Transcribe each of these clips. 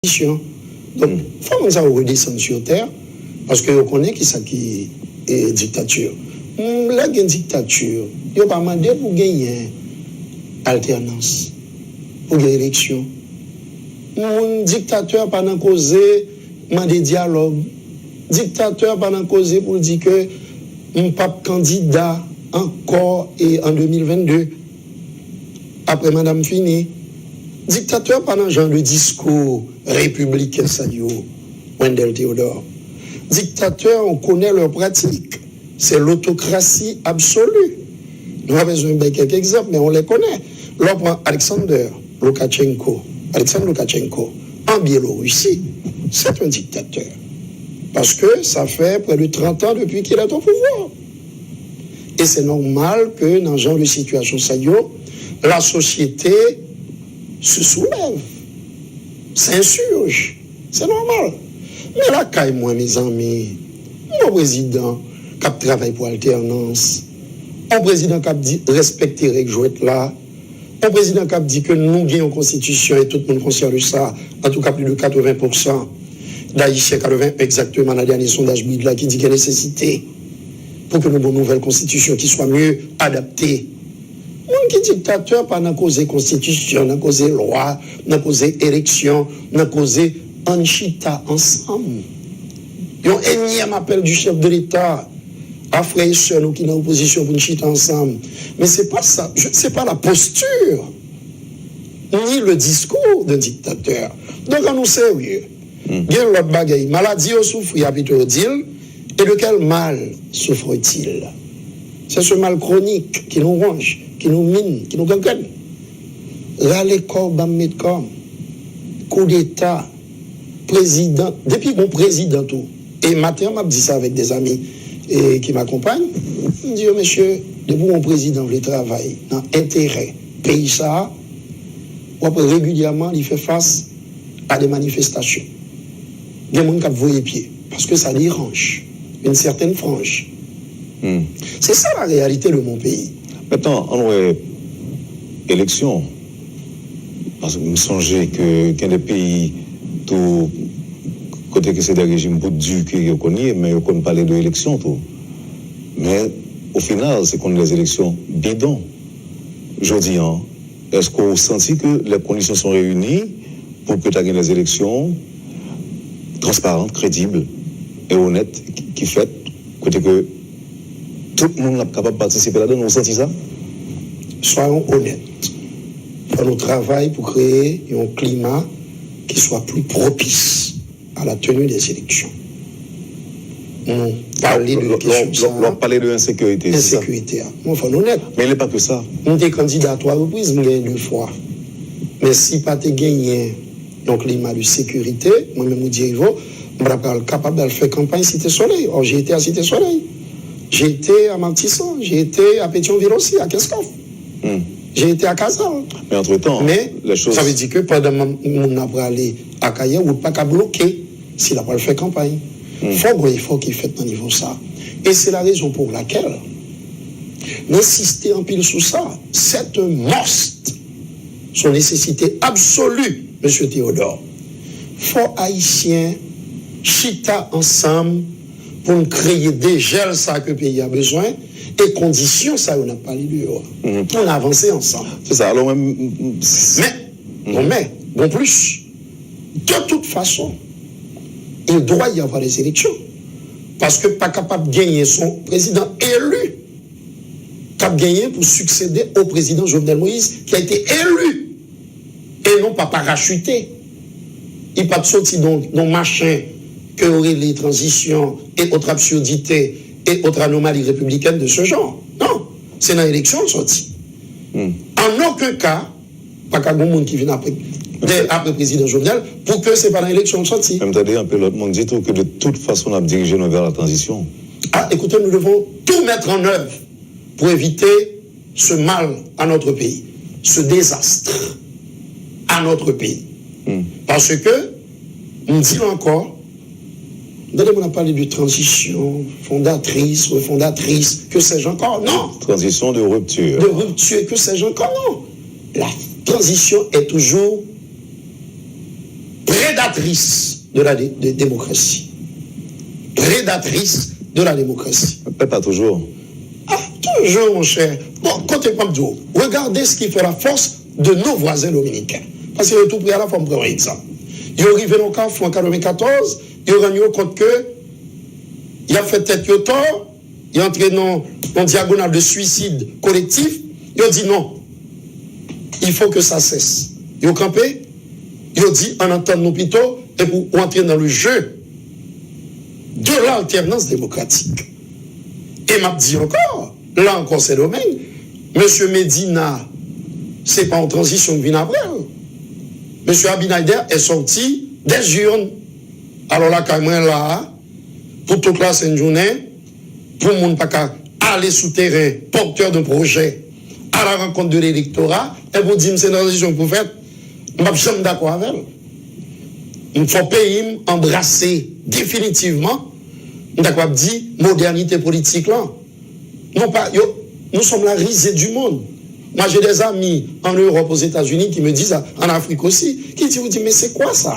Donc, il faut que ça redescende sur terre, parce que vous connaissez qui ça qui est dictature. Là, il y a une dictature. Il n'y a pas demandé pour gagner alternance, pour gagner élection. Un dictateur pendant causer, demandé dialogue. Dictateur pendant causer pour dire que un pape candidat encore et en 2022, après Madame Fini. Dictateur pendant genre de discours républicain, ça y est, Wendell Theodore. Dictateur, on connaît leur pratique. C'est l'autocratie absolue. Nous avons besoin de quelques exemples, mais on les connaît. Là, on prend Alexandre Loukachenko, en Biélorussie. C'est un dictateur. Parce que ça fait près de 30 ans depuis qu'il est au pouvoir. Et c'est normal que dans ce genre de situation, ça y est, la société se soulève, s'insurge. C'est normal. Mais là, quand moi, mes amis, mon président qui travaille pour alternance, un président qui a dit respecter les règles jouettes là, un président qui a dit que nous gagnons une constitution et tout le monde conscient de ça, en tout cas plus de 80%, d'Haïtiens 80 exactement dans le dernier sondage BID qui dit qu'il y a nécessité pour que nous ayons une nouvelle constitution qui soit mieux adaptée. Mon qui dictateur pas dans cause constitution, dans cause loi, dans cause élection, dans cause anchita ensemble. Un énième appel du chef de l'État à frères et sœurs nous qui sont en opposition pour une chita ensemble. Mais c'est pas ça, c'est pas la posture ni le discours d'un dictateur. Donc on nous sérieux. Il y a l'autre bagaille, maladie au souffre, il y a plutôt dit, et de quel mal souffre-t-il? C'est ce mal chronique qui nous ronge, qui nous mine, qui nous gangrène. Là, les corps, comme coup d'État, président, depuis mon président, tout. Et matin, m'a dit ça avec des amis qui m'accompagnent. Je me dis, oh, monsieur, depuis mon président, le travail, dans l'intérêt, pays ça, régulièrement, il fait face à des manifestations. Il y a des gens qui voient les pieds, parce que ça dérange une certaine frange. C'est ça la réalité de mon pays. Maintenant, on a élection. Parce que je me songeais qu'il y a des pays, tout côté que c'est des régimes pour du que connaît, mais on ne parle de élection tout. Mais au final, c'est qu'on a les élections bidons. Je dis, est-ce qu'on sentit que les conditions sont réunies pour que tu aies les élections transparentes, crédibles et honnêtes qui fait côté que tout le monde est capable de participer là-dedans? Vous sentez ça? Soyons honnêtes. Nous travaillons pour créer un climat qui soit plus propice à la tenue des élections. On parlait de questions. On parlait de l'insécurité. Insécurité. On faut honnête. Mais il n'est pas que ça. On est candidat à 3 reprises, mais gagné 2 fois. Mais si pas te gagné un climat de sécurité, moi-même, je dis, on va pas capable de faire campagne Cité Soleil. Or, j'ai été à Cité Soleil. J'ai été à Martissan, j'ai été à Pétionville aussi, à Keskov. J'ai été à Kazan. Mais entre-temps, les choses... ça veut dire que pendant que on a pas aller à Kaye, on ne peut pas bloquer s'il n'a pas fait campagne. Il faut qu'il fait dans niveau ça. Et c'est la raison pour laquelle insister en pile sur ça, c'est un must. Son nécessité absolue, M. Théodore. Faut Haïtiens chita ensemble pour nous créer des gels ça que le pays a besoin et conditions ça on n'a pas les deux pour avancer ensemble. C'est ça. Alors mais bon plus de toute façon il doit y avoir des élections parce que pas capable de gagner son président élu capable de gagner pour succéder au président Jovenel Moïse qui a été élu et non pas parachuté. Il pas de sortir dans machin que aurait les transitions et autres absurdités et autres anomalies républicaines de ce genre. Non, c'est dans l'élection sortie. En aucun cas, pas qu'à monde qui vient après le président Jovenel, pour que ce n'est pas dans l'élection sortie. Même t'as dit un peu l'autre monde dit tout que de toute façon on a dirigé vers la transition. Ah, écoutez, nous devons tout mettre en œuvre pour éviter ce mal à notre pays, ce désastre à notre pays. Parce que, on dit encore, on a parlé de transition, fondatrice, refondatrice, que sais-je encore? Non. Transition de rupture. De rupture, que sais-je encore? Non. La transition est toujours prédatrice prédatrice de la démocratie. Prédatrice de la démocratie. Pas toujours. Ah, toujours, mon cher. Bon, côté Pamdou, regardez ce qui fait la force de nos voisins dominicains. Parce que tout près à la forme, prendre un exemple. Ils sont arrivés dans le Carrefour en 1994, ils ont rendu compte que il a fait tête de tort, il est entré dans une diagonale de suicide collectif, ils ont dit non, il faut que ça cesse. Ils ont campé, ils ont dit en entendant nos plutôt, et pour entrer dans le jeu de l'alternance démocratique. Et m'a dit encore, là encore c'est le domaine, M. Medina, c'est pas en transition qui vient après. M. Abinader est sorti des urnes. Alors là, quand même là, pour toute la sainte journée, pour le monde pas aller sous terrain, porteur d'un projet, à la rencontre de l'électorat, et vous dites, c'est une transition que vous faites, je ne suis pas d'accord avec elle. Il faut pays embrasser définitivement, d'accord, dit modernité politique là. Non pas, nous sommes la risée du monde. Moi, j'ai des amis en Europe, aux États-Unis, qui me disent, en Afrique aussi, qui vous disent, mais c'est quoi ça?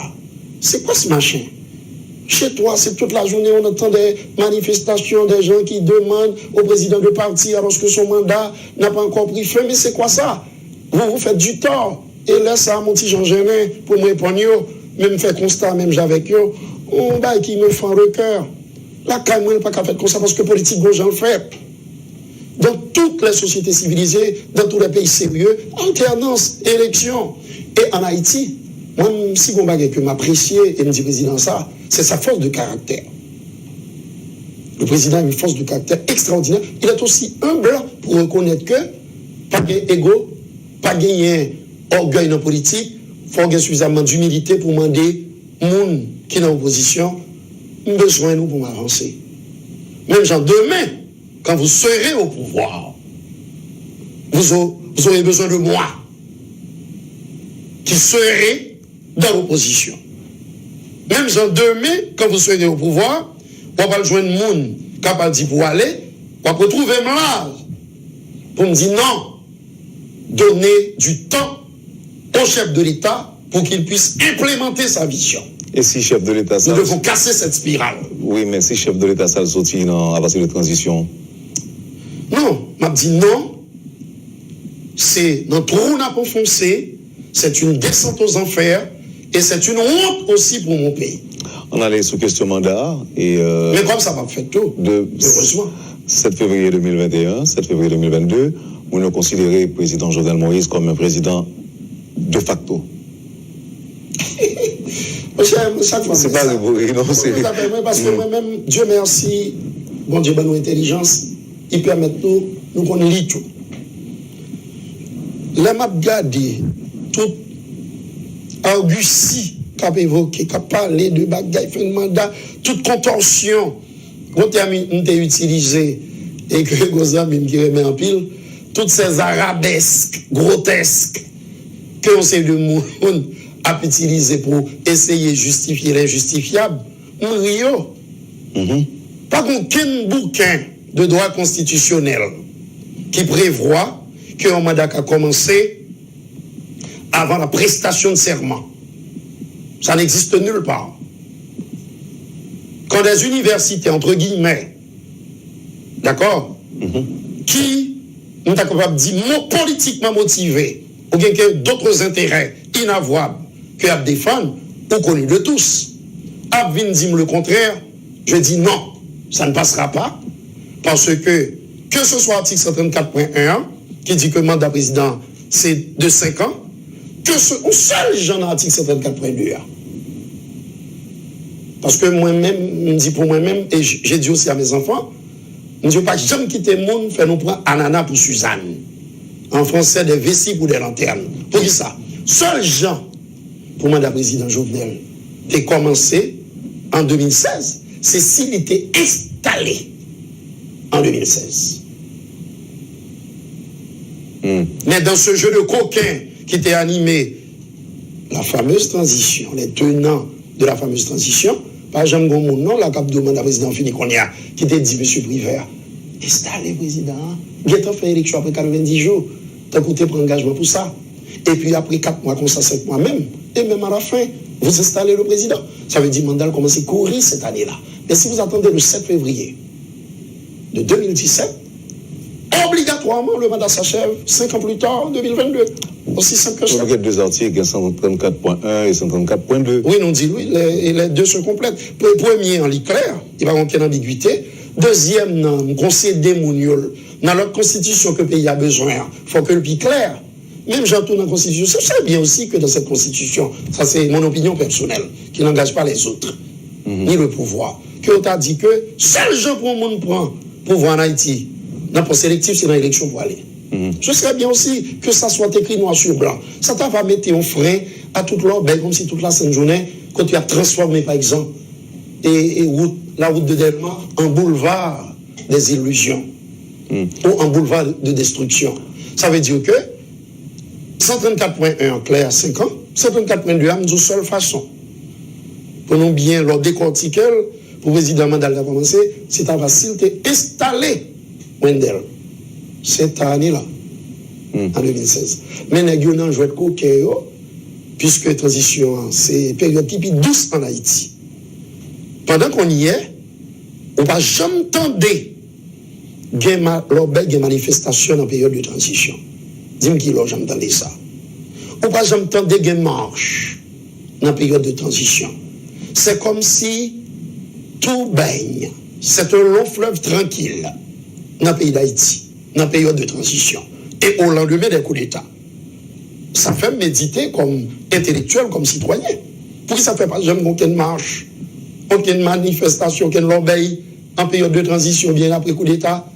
C'est quoi ce machin? Chez toi, c'est toute la journée, on entend des manifestations, des gens qui demandent au président de partir alors que son mandat n'a pas encore pris fin. Mais c'est quoi ça? Vous faites du tort. Et là, ça, mon petit Jean Genin, pour me répondre, même faire constat, même j'avec eux, on va qui me fend le cœur. Là, quand même, pas qu'à faire comme ça, parce que politique, bon, j'en fais. Dans toutes les sociétés civilisées, dans tous les pays sérieux, alternance, élection. Et en Haïti, moi, si vous m'avez que m'apprécier et me dit président ça, c'est sa force de caractère. Le président a une force de caractère extraordinaire. Il est aussi humble pour reconnaître que pas d'égo, pas gagner orgueil dans la politique, il faut avoir suffisamment d'humilité pour demander monde qui est en opposition, besoin nous pour m'avancer. Même genre demain, quand vous serez au pouvoir, vous aurez besoin de moi, qui serai dans l'opposition. Même genre demain, quand vous serez au pouvoir, on va joindre monde capable d'y pour aller, on va retrouver là pour me dire non, donner du temps au chef de l'État pour qu'il puisse implémenter sa vision. Et si chef de l'État ça... Nous devons casser cette spirale. Oui, mais si chef de l'État ça le sortit à partir de transition. Non, m'a dit non. C'est notre trou n'a pas foncé, c'est une descente aux enfers et c'est une honte aussi pour mon pays. On allait sous question mandat et... mais comme ça va faire tout, heureusement. 7 février 2021, 7 février 2022, vous nous considérez le président Jovenel Moïse comme un président de facto. C'est pas le bruit, non, c'est... Parce que moi-même, Dieu merci, bon Dieu, bonne intelligence, il permet nous qu'on lit tout. La m'a gardé tout Augustie qui a évoqué, qui a parlé de bagaille, fait un mandat, toute contorsion, quand on a utilisé, et que Gozam qui remet en pile, toutes ces arabesques grotesques que on sait de monde a utilisé pour essayer de justifier l'injustifiable, on rio. Pas aucun bouquin de droit constitutionnel qui prévoit qu'un mandat a commencé avant la prestation de serment. Ça n'existe nulle part. Quand des universités, entre guillemets, d'accord, qui nous sont capables de dire politiquement motivés, ou bien que d'autres intérêts inavouables que à défendre, ou connus de tous, Abvin dit le contraire, je dis non, ça ne passera pas, parce que ce soit l'article 134.1 qui dit que le mandat président c'est de 5 ans, que ce seul genre l'article 134.2. Parce que moi-même, je dis pour moi-même, et j'ai dit aussi à mes enfants, je ne dis pas jamais quitter le monde, faire nous prendre ananas pour Suzanne. En français, des vessies pour des lanternes. Pour qui ça? Seul Jean, pour mandat président Jovenel, a commencé en 2016. C'est s'il était installé en 2016. Mais dans ce jeu de coquins qui était animé, la fameuse transition, les tenants de la fameuse transition, par exemple, mon nom, la cap de mandat président fini qu'on y a, qui était dit, monsieur Privert, installé président, bientôt fait élection après 90 jours, t'as coûté pour engagement pour ça. Et puis après 4 mois, comme ça, 5 mois même, et même à la fin, vous installez le président. Ça veut dire que le mandat commence à courir cette année-là. Mais si vous attendez le 7 février de 2017, obligatoirement, le mandat s'achève 5 ans plus tard, en 2022. Aussi simple que ça. Il y a deux articles, 134.1 et 134.2. Oui, on dit oui, les deux se complètent. Pour le premier, en lit clair, il va y avoir aucune ambiguïté. Deuxième, on conseille des mouniol. Dans notre constitution que le pays a besoin, il faut que le pays clair. Même j'entends dans la constitution, c'est bien aussi que dans cette constitution, ça c'est mon opinion personnelle, qui n'engage pas les autres, ni le pouvoir, qu'on t'a dit que seul gens pour le monde prend pouvoir en Haïti. Dans le sélectif, c'est dans l'élection pour aller. Je serais bien aussi que ça soit écrit noir sur blanc. Ça va mettre un frein à toute l'ordre, comme si toute la sainte journée, quand tu as transformé, par exemple, la route de Delma en boulevard des illusions, ou en boulevard de destruction. Ça veut dire que 134.1 en clair, 5 ans, 134.2 à une seule façon. Pour nous bien leur décortiquer, pour le président Mandal a commencé, c'est à facilité installé Wendell cette année-là, en 2016. Mais nous avons joué de coquet, puisque la transition, c'est une période qui est douce en Haïti. Pendant qu'on y est, on ne va jamais entendre des manifestations en période de transition. Dis-moi qui l'a jamais entendu ça. On ne va jamais entendre des marches en période de transition. C'est comme si tout baigne. C'est un long fleuve tranquille dans le pays d'Haïti, dans la période de transition. Et au lendemain des coups d'État. Ça fait méditer comme intellectuel, comme citoyen. Pourquoi ça ne fait pas jamais aucune marche, aucune manifestation, aucune l'obéit en période de transition bien après coup d'État?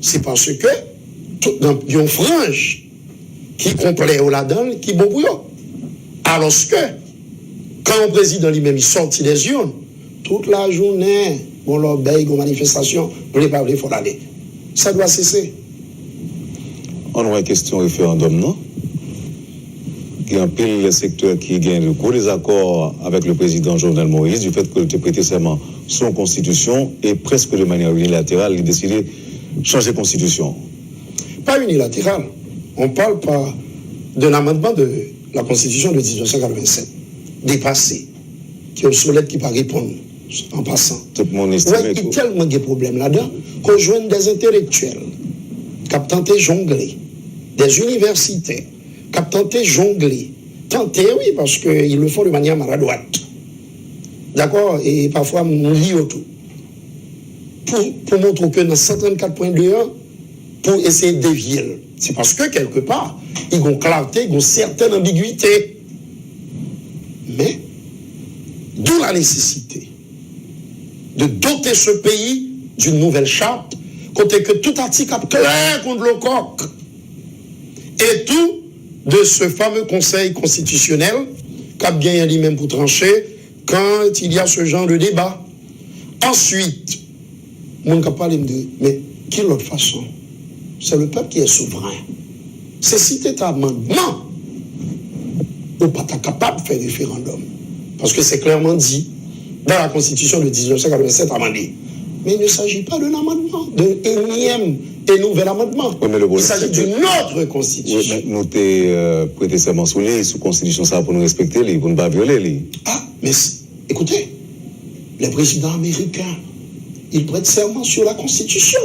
C'est parce que dans une frange qui complète au là-dedans, qui est bon pour eux. Alors que, quand le président lui-même sortit des urnes, toute la journée, on l'obéit, une manifestation, on ne pas il faut aller. Ça doit cesser. On a une question référendum, non? Il y a un pile les secteurs qui gagnent le gros désaccord avec le président Jovenel Moïse du fait qu'il a prêté serment son constitution et presque de manière unilatérale, il a décidé de changer de constitution. Pas unilatéral. On ne parle pas d'un amendement de la constitution de 1987, dépassé, qui est obsolète, qui ne peut pas répondre en passant. Tout le monde estime. Il y a tellement de problèmes là-dedans qu'on joigne des intellectuels qui ont tenté de jongler, des universitaires qui ont tenté de jongler. Tenter, oui, parce qu'ils le font de manière maladroite. D'accord? Et parfois, on lit autour. Pour montrer que dans 134.2, pour essayer de dévier. C'est parce que, quelque part, ils ont clarté, ils ont certaines ambiguïtés. Mais, d'où la nécessité de doter ce pays d'une nouvelle charte, côté que tout article est clair contre le coq. Et tout de ce fameux conseil constitutionnel, qui a bien lui-même pour trancher, quand il y a ce genre de débat. Ensuite, mon cap parle de mais quelle autre façon? C'est le peuple qui est souverain. C'est si tu es amendement, ou pas capable de faire référendum. Parce que c'est clairement dit dans la Constitution de 1987 amendée. Mais il ne s'agit pas d'un amendement, d'un énième et nouvel amendement. Oui, il s'agit d'une autre Constitution. Oui, nous t'es prêté serment sous les sous Constitution, ça pour nous respecter, pour ne pas violer les. Ah, mais écoutez, les présidents américains, ils prêtent serment sur la Constitution.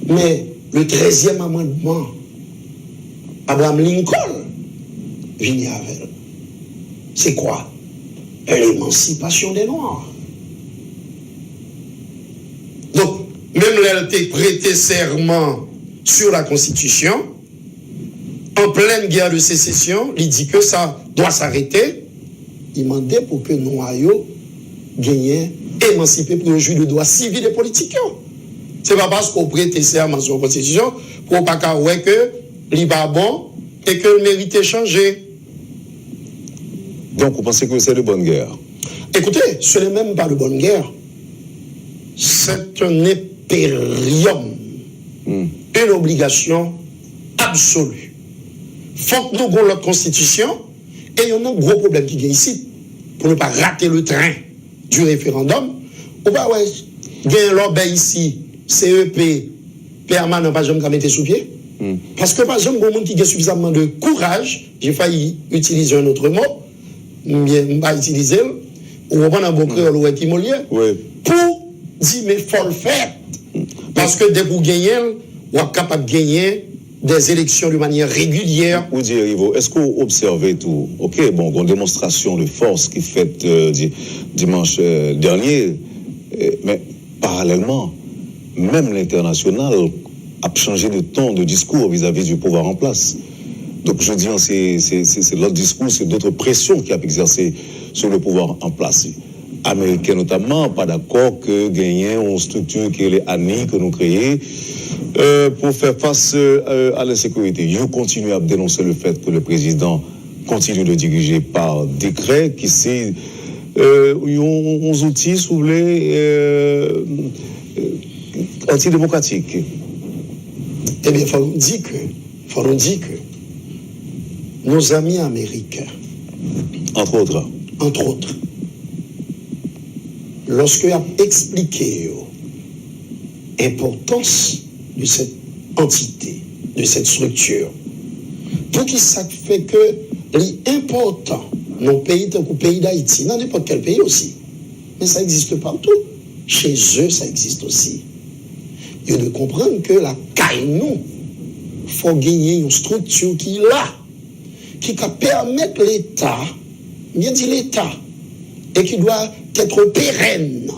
Mais le 13e amendement, Abraham Lincoln, vient avec. C'est quoi? L'émancipation des Noirs. Donc, même là, elle prêté serment sur la Constitution, en pleine guerre de sécession, il dit que ça doit s'arrêter. Il demandait pour que nous ayons gagné, émancipé pour le juge de droits civils et politiques. Ce n'est pas parce qu'on prête serment sur la Constitution pour pas que il va bon et que le mérite changer. Donc, vous pensez que c'est de bonne guerre? Écoutez, ce n'est même pas de bonne guerre. C'est un impérium, une obligation absolue. Il faut que nous ayons notre constitution et il y a un gros problème qui vient ici pour ne pas rater le train du référendum. Ou pas, ouais, gagner l'obéi ici, CEP, permanent, pas jamais mettre sous pied. Parce que, par exemple, il y a un monde qui a suffisamment de courage, j'ai failli utiliser un autre mot, bien pas utiliser, ou on va en bon créole ou étymolien, Oui. pour dire, mais faut le faire. Parce que dès que vous gagnez, vous êtes capable de gagner des élections de manière régulière. Vous dites, Rivo, est-ce que vous observez tout? Ok, bon, une démonstration de force qui est faite dimanche dernier, mais parallèlement, même l'international a changé de ton, de discours vis-à-vis du pouvoir en place. Donc je dis, c'est l'autre discours, c'est d'autres pressions qui a exercé sur le pouvoir en place. Américains notamment, pas d'accord que gagner une structure qui est les ANI que nous créons pour faire face à l'insécurité. Je continue à dénoncer le fait que le président continue de diriger par décret, qui c'est uns outils, si vous voulez, antidémocratiques. Eh bien, il faut nous dire que nos amis américains, entre autres, lorsque ils ont expliqué l'importance de cette entité, de cette structure, pour qui ça fait que l'important dans le pays, dans le pays d'Haïti, dans n'importe quel pays aussi, mais ça existe partout. Chez eux, ça existe aussi. Il de comprendre que la caille, nous, il faut gagner une structure qui est là, qui va permettre l'État, bien dit l'État, et qui doit être pérenne,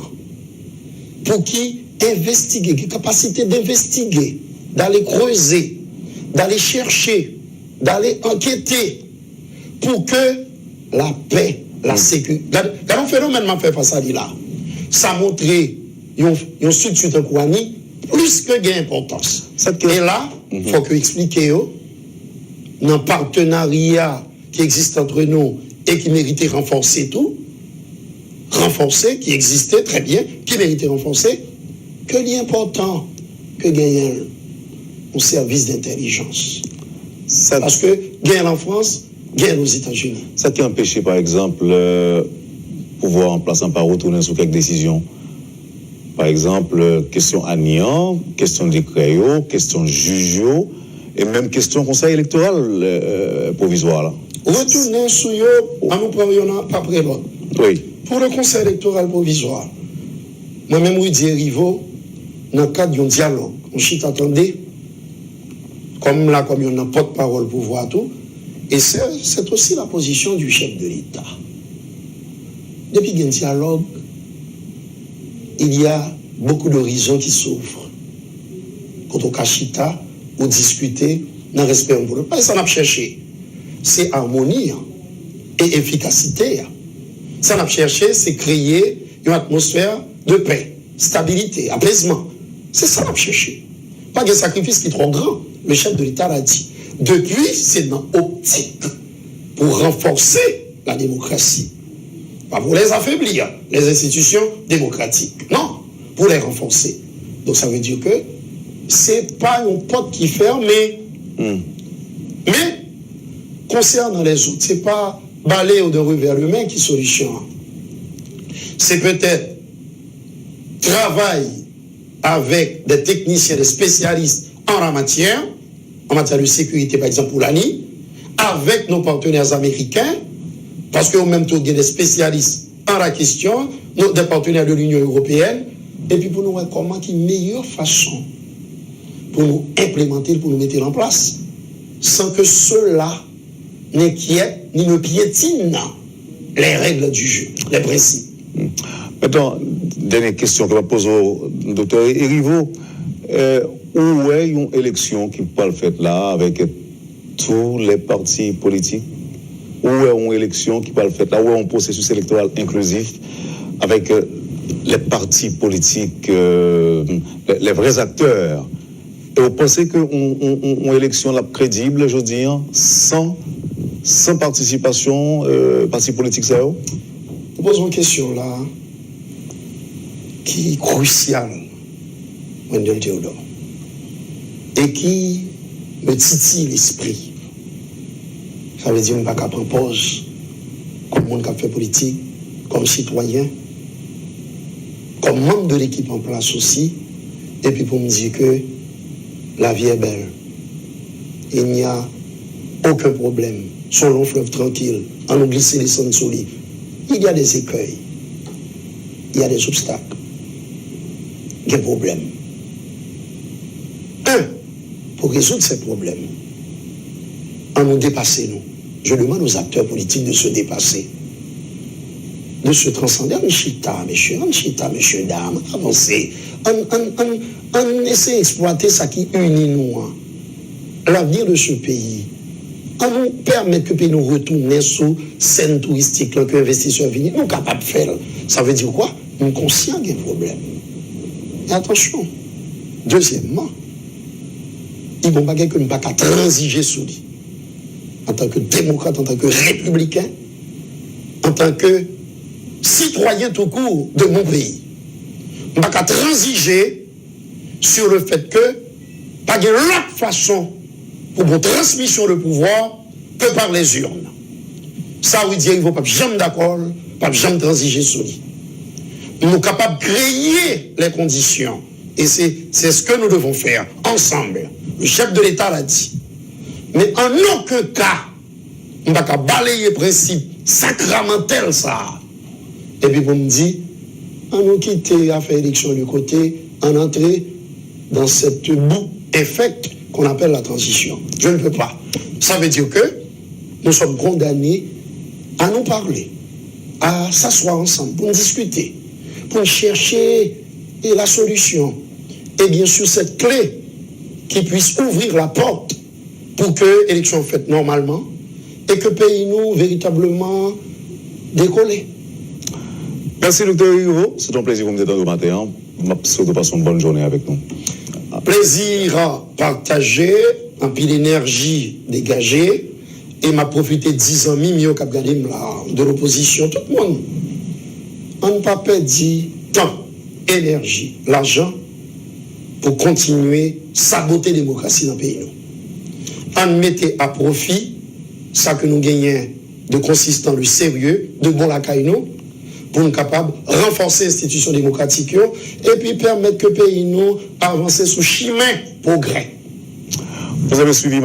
pour qui investiguer, qui a capacité d'investiguer, d'aller creuser, d'aller chercher, d'aller enquêter, pour que la paix, la sécurité. Quand on phénomène m'a fait face à là, ça a montré une structure de Kouani plus que gain importance. Et là, il faut que expliquer dans partenariat qui existe entre nous et qui méritait renforcer tout, renforcer, qui existait très bien, qui méritait renforcer, que l'important que gagner un service d'intelligence. Parce que gagner en France, gagner aux États-Unis. Ça qui a empêché, par exemple, pouvoir en place par retourner sur quelques décisions. Par exemple, question Anian, question décret, question juge, et même question conseil électoral provisoire. Là. Retourner sur eux, en nous prenant pas près l'autre. Oui. Pour le conseil électoral provisoire, moi-même, je dis Rivo, dans le cadre d'un dialogue, on chite attendez, comme là, comme il y a porte-parole pour voir tout, et c'est aussi la position du chef de l'État. Depuis qu'il y a un dialogue, il y a beaucoup d'horizons qui s'ouvrent. Quand on cachita, on discuter, dans le respect, on ne pas ça n'a pas cherché. C'est harmonie et efficacité. Ça n'a pas cherché, c'est créer une atmosphère de paix, stabilité, apaisement. C'est ça n'a pas cherché. Pas de sacrifice qui est trop grand. Le chef de l'État l'a dit. Depuis, c'est dans l'optique pour renforcer la démocratie. Pas pour les affaiblir, les institutions démocratiques. Non, pour les renforcer. Donc ça veut dire que c'est pas une porte qui ferme, mais concernant les autres, c'est pas balayer ou de revers l'humain qui solution. C'est peut-être travail avec des techniciens, des spécialistes en la matière de sécurité, par exemple pour l'ANI, avec nos partenaires américains, parce qu'au même temps, il y a des spécialistes en la question, des partenaires de l'Union européenne, et puis pour nous voir comment qui meilleure façon pour nous implémenter, pour nous mettre en place, sans que ceux-là n'inquiètent ni ne piétinent les règles du jeu, les principes. Maintenant, dernière question que je pose au docteur Erivo. Où est une élection qui peut le faire là avec tous les partis politiques? Où est une élection qui peut le faire là? Où est un processus électoral inclusif avec les partis politiques, les vrais acteurs? Et vous pensez qu'une élection là crédible, je veux dire, sans participation partis politiques, ça? Vous posez une question là qui est cruciale, Wendell Théodore, et qui me titille l'esprit. Ça veut dire que je ne peux pas prendre pause comme monde qui a fait politique, comme citoyen, comme membre de l'équipe en place aussi, et puis pour me dire que la vie est belle. Il n'y a aucun problème. Son long fleuve tranquille, en nous glisser les sangs sous lui. Il y a des écueils, il y a des obstacles, des problèmes. Pour résoudre ces problèmes, en nous dépasser, nous. Je demande aux acteurs politiques de se dépasser, de se transcender. En chita, monsieur, dame, avancer. On essaie d'exploiter ça qui unit nous, l'avenir de ce pays. On nous permet que le pays nous retourne sous scène touristique, là, que l'investisseur vient. Nous sommes capables de faire. Ça veut dire quoi? Nous sommes conscients qu'il y a un problème. Et attention, deuxièmement, il ne faut pas que nous ne pas transiger sous lui. En tant que démocrate, en tant que républicain, en tant que citoyen tout court de mon pays. On ne va pas transiger sur le fait que pas de l'autre façon pour une transmission de pouvoir que par les urnes. Ça veut dire qu'il ne faut pas jamais d'accord, pas jamais transiger sur lui. Nous sommes capables de créer les conditions. Et c'est ce que nous devons faire ensemble. Le chef de l'État l'a dit. Mais en aucun cas, on ne va pas balayer le principe sacramentel ça. Et puis, pour me dire, on nous quitte à faire élection de côté, en entrer dans cette boue infecte qu'on appelle la transition. Je ne peux pas. Ça veut dire que nous sommes condamnés à nous parler, à s'asseoir ensemble, pour discuter, pour chercher la solution. Et bien sûr, cette clé qui puisse ouvrir la porte pour que l'élection soit faite normalement et que le pays nous véritablement décoller. Merci, Dr. Hugo. C'est un plaisir de vous entendre au matin. Je souhaite passer une bonne journée avec nous. Plaisir à partager, un peu d'énergie dégagée, et m'a profité de 10 ans, mieux cap de l'opposition, tout le monde. On ne pas perdre temps, énergie, l'argent pour continuer à saboter la démocratie dans le pays. On mettait à profit ça que nous gagnons de consistant, de sérieux, de bon lacaille nous, pour nous capables de renforcer l'institution démocratique et puis permettre que le pays nous avance sous chemin progrès. Vous avez suivi